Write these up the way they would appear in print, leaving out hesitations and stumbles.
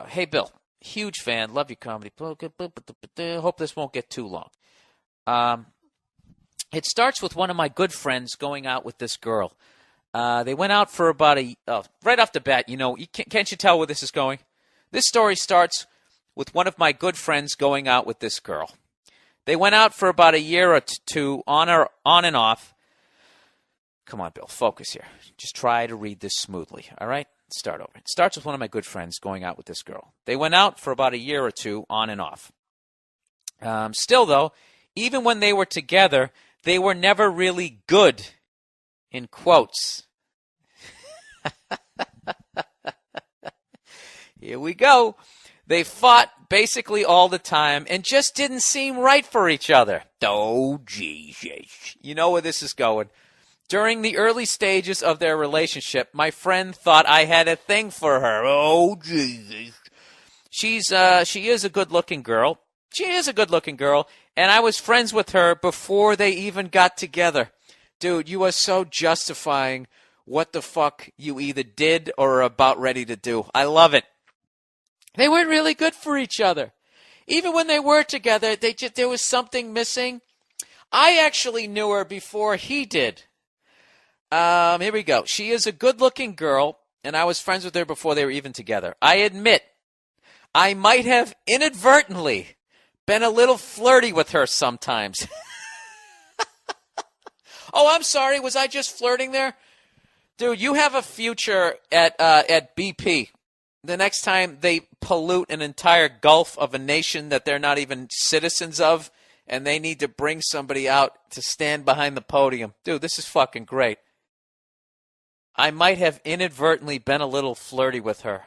Hey, Bill. Huge fan. Love your comedy. Hope this won't get too long. Um, it starts with one of my good friends going out with this girl. They went out for about right off the bat, can't you tell where this is going? This story starts with one of my good friends going out with this girl. They went out for about a year or two on and off. Come on, Bill, focus here. Just try to read this smoothly, all right? Start over. It starts with one of my good friends going out with this girl. They went out for about a year or two on and off. Still, though, even when they were together, they were never really good, in quotes. Here we go. They fought basically all the time and just didn't seem right for each other. Oh, Jesus. You know where this is going. During the early stages of their relationship, my friend thought I had a thing for her. Oh, Jesus. She is a good-looking girl. She is a good-looking girl, and I was friends with her before they even got together. Dude, you are so justifying what the fuck you either did or are about ready to do. I love it. They weren't really good for each other. Even when they were together, there was something missing. I actually knew her before he did. Here we go. She is a good-looking girl, and I was friends with her before they were even together. I admit, I might have inadvertently been a little flirty with her sometimes. Oh, I'm sorry. Was I just flirting there? Dude, you have a future at BP. The next time they pollute an entire gulf of a nation that they're not even citizens of, and they need to bring somebody out to stand behind the podium. Dude, this is fucking great. I might have inadvertently been a little flirty with her.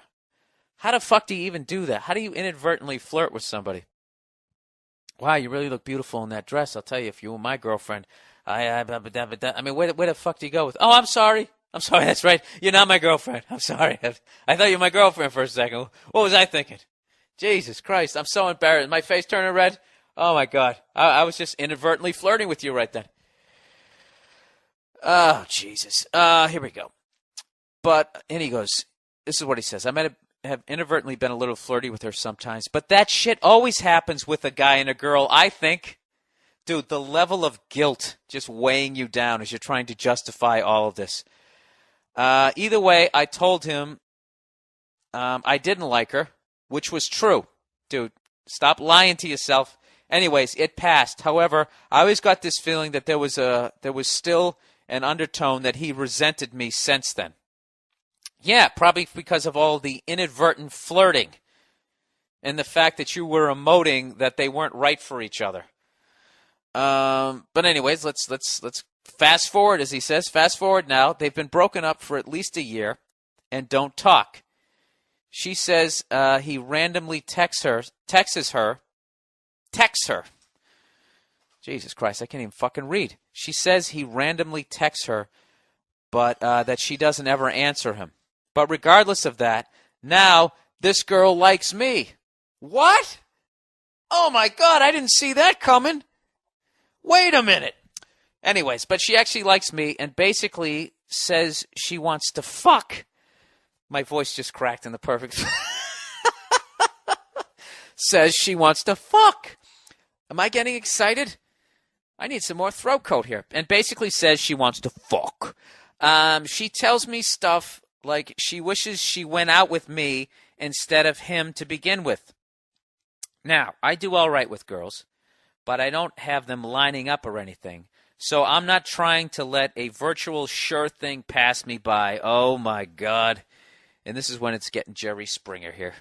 How the fuck do you even do that? How do you inadvertently flirt with somebody? Wow, you really look beautiful in that dress. I'll tell you, if you were my girlfriend, I mean, where the fuck do you go with? Oh, I'm sorry. I'm sorry, that's right. You're not my girlfriend. I'm sorry. I thought you were my girlfriend for a second. What was I thinking? Jesus Christ, I'm so embarrassed. My face turning red. Oh, my God. I was just inadvertently flirting with you right then. Oh, Jesus. Here we go. And he goes, this is what he says. I might have inadvertently been a little flirty with her sometimes, but that shit always happens with a guy and a girl, I think. Dude, the level of guilt just weighing you down as you're trying to justify all of this. Either way, I told him I didn't like her, which was true. Dude, stop lying to yourself. Anyways, it passed. However, I always got this feeling that there was still an undertone that he resented me since then. Yeah, probably because of all the inadvertent flirting and the fact that you were emoting that they weren't right for each other. But anyways, let's fast forward, as he says. Fast forward now. They've been broken up for at least a year and don't talk. She says he randomly texts her. Jesus Christ, I can't even fucking read. She says he randomly texts her, but that she doesn't ever answer him. But regardless of that, now this girl likes me. What? Oh my God, I didn't see that coming. Wait a minute. Anyways, but she actually likes me and basically says she wants to fuck. My voice just cracked in the perfect... Says she wants to fuck. Am I getting excited? I need some more throat coat here. And basically says she wants to fuck. She tells me stuff like she wishes she went out with me instead of him to begin with. Now, I do all right with girls, but I don't have them lining up or anything. So I'm not trying to let a virtual sure thing pass me by. Oh, my God. And this is when it's getting Jerry Springer here.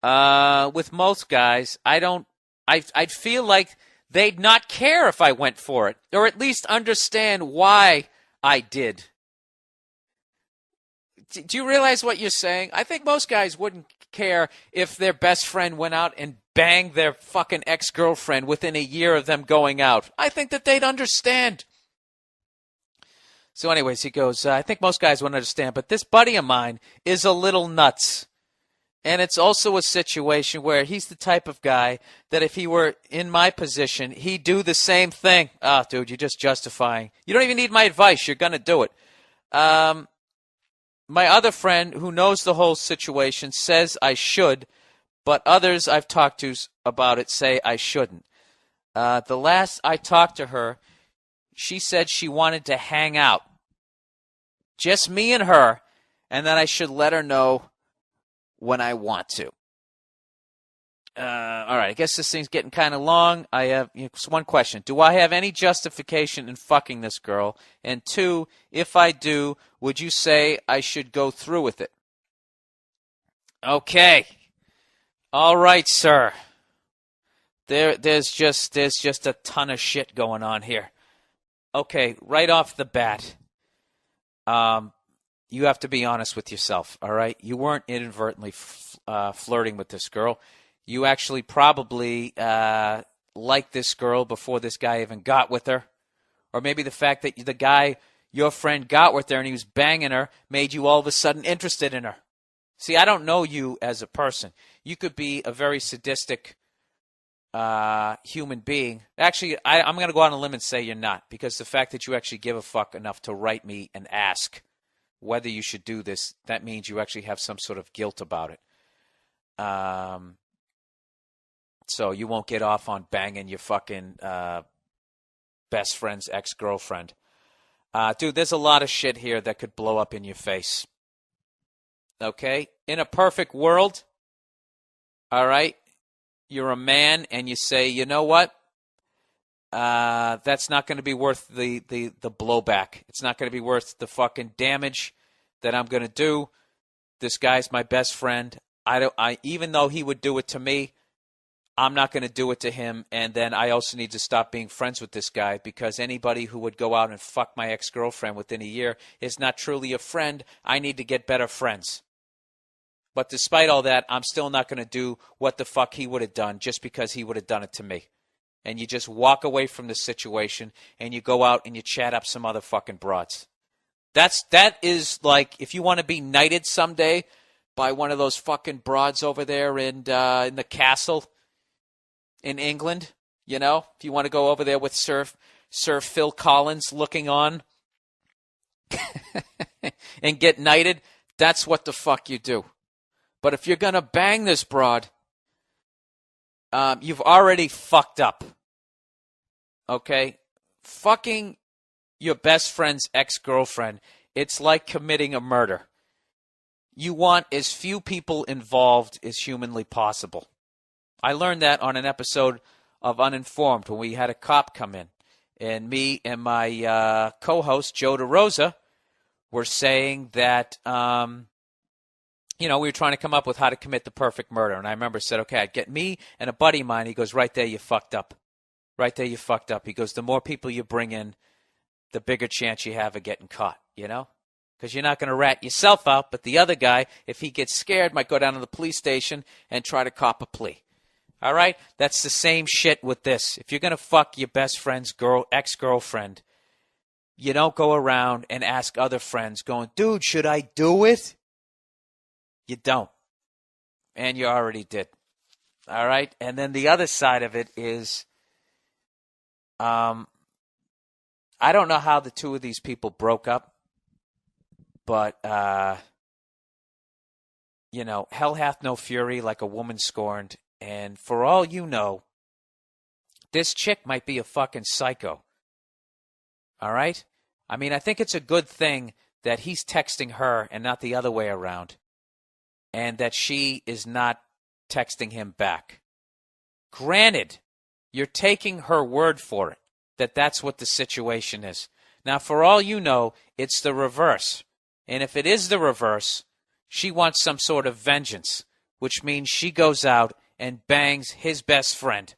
With most guys, I'd feel like they'd not care if I went for it, or at least understand why I did. Do you realize what you're saying? I think most guys wouldn't care if their best friend went out and banged their fucking ex-girlfriend within a year of them going out. I think that they'd understand. So anyways, he goes, I think most guys wouldn't understand, but this buddy of mine is a little nuts. And it's also a situation where he's the type of guy that if he were in my position, he'd do the same thing. Oh, dude, you're just justifying. You don't even need my advice. You're going to do it. My other friend, who knows the whole situation, says I should, but others I've talked to about it say I shouldn't. The last I talked to her, she said she wanted to hang out. Just me and her, and that I should let her know when I want to. All right, I guess this thing's getting kind of long. I have one question. Do I have any justification in fucking this girl? And two, if I do, would you say I should go through with it? Okay. All right, sir. There's just a ton of shit going on here. Okay, right off the bat, you have to be honest with yourself, all right? You weren't inadvertently flirting with this girl. You actually probably liked this girl before this guy even got with her. Or maybe the fact that the guy, your friend, got with her and he was banging her made you all of a sudden interested in her. See, I don't know you as a person. You could be a very sadistic human being. Actually, I'm going to go on a limb and say you're not, because the fact that you actually give a fuck enough to write me and ask whether you should do this, that means you actually have some sort of guilt about it. So you won't get off on banging your fucking best friend's ex-girlfriend. Dude, there's a lot of shit here that could blow up in your face. Okay? In a perfect world, all right, you're a man and you say, you know what? That's not going to be worth the blowback. It's not going to be worth the fucking damage that I'm going to do. This guy's my best friend. Even though he would do it to me, I'm not going to do it to him, and then I also need to stop being friends with this guy, because anybody who would go out and fuck my ex-girlfriend within a year is not truly a friend. I need to get better friends. But despite all that, I'm still not going to do what the fuck he would have done just because he would have done it to me. And you just walk away from the situation, and you go out and you chat up some other fucking broads. That is like, if you want to be knighted someday by one of those fucking broads over there in the castle in England, you know, if you want to go over there with Sir Phil Collins looking on and get knighted, that's what the fuck you do. But if you're going to bang this broad, you've already fucked up. Okay? Fucking your best friend's ex-girlfriend, it's like committing a murder. You want as few people involved as humanly possible. I learned that on an episode of Uninformed when we had a cop come in. And me and my co-host, Joe DeRosa, were saying that, we were trying to come up with how to commit the perfect murder. And I remember said, okay, I'd get me and a buddy of mine. He goes, right there, you fucked up. Right there, you fucked up. He goes, the more people you bring in, the bigger chance you have of getting caught, you know? Because you're not going to rat yourself out, but the other guy, if he gets scared, might go down to the police station and try to cop a plea. All right? That's the same shit with this. If you're going to fuck your best friend's ex-girlfriend, you don't go around and ask other friends going, dude, should I do it? You don't. And you already did. All right? And then the other side of it is, I don't know how the two of these people broke up, but, hell hath no fury like a woman scorned. And for all you know, this chick might be a fucking psycho. All right? I mean, I think it's a good thing that he's texting her and not the other way around, and that she is not texting him back. Granted, you're taking her word for it, that that's what the situation is. Now, for all you know, it's the reverse. And if it is the reverse, she wants some sort of vengeance, which means she goes out and bangs his best friend.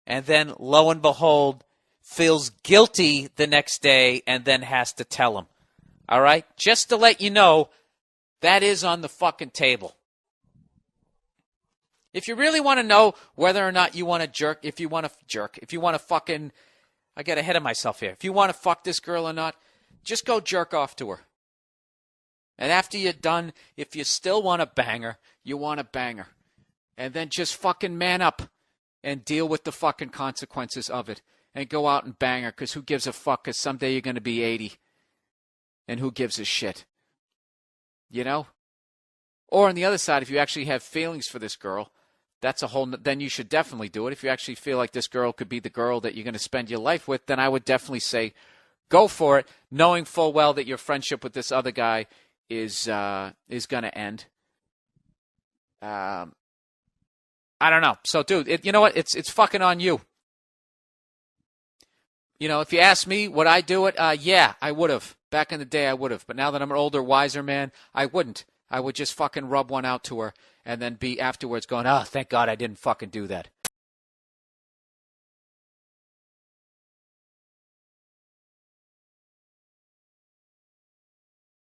And then, lo and behold, feels guilty the next day and then has to tell him. All right? Just to let you know, that is on the fucking table. If you really want to know whether or not you want to if you want to fucking, I get ahead of myself here. If you want to fuck this girl or not, just go jerk off to her. And after you're done, if you still want to bang her, you want to bang her. And then just fucking man up and deal with the fucking consequences of it. And go out and bang her, because who gives a fuck, because someday you're going to be 80. And who gives a shit? you know? Or on the other side, if you actually have feelings for this girl, that's a whole. Then you should definitely do it. If you actually feel like this girl could be the girl that you're going to spend your life with, then I would definitely say go for it, knowing full well that your friendship with this other guy is going to end. I don't know. So, dude, you know what? It's fucking on you. You know, if you ask me, would I do it? Yeah, I would have. Back in the day, I would have. But now that I'm an older, wiser man, I wouldn't. I would just fucking rub one out to her and then be afterwards going, oh, thank God I didn't fucking do that.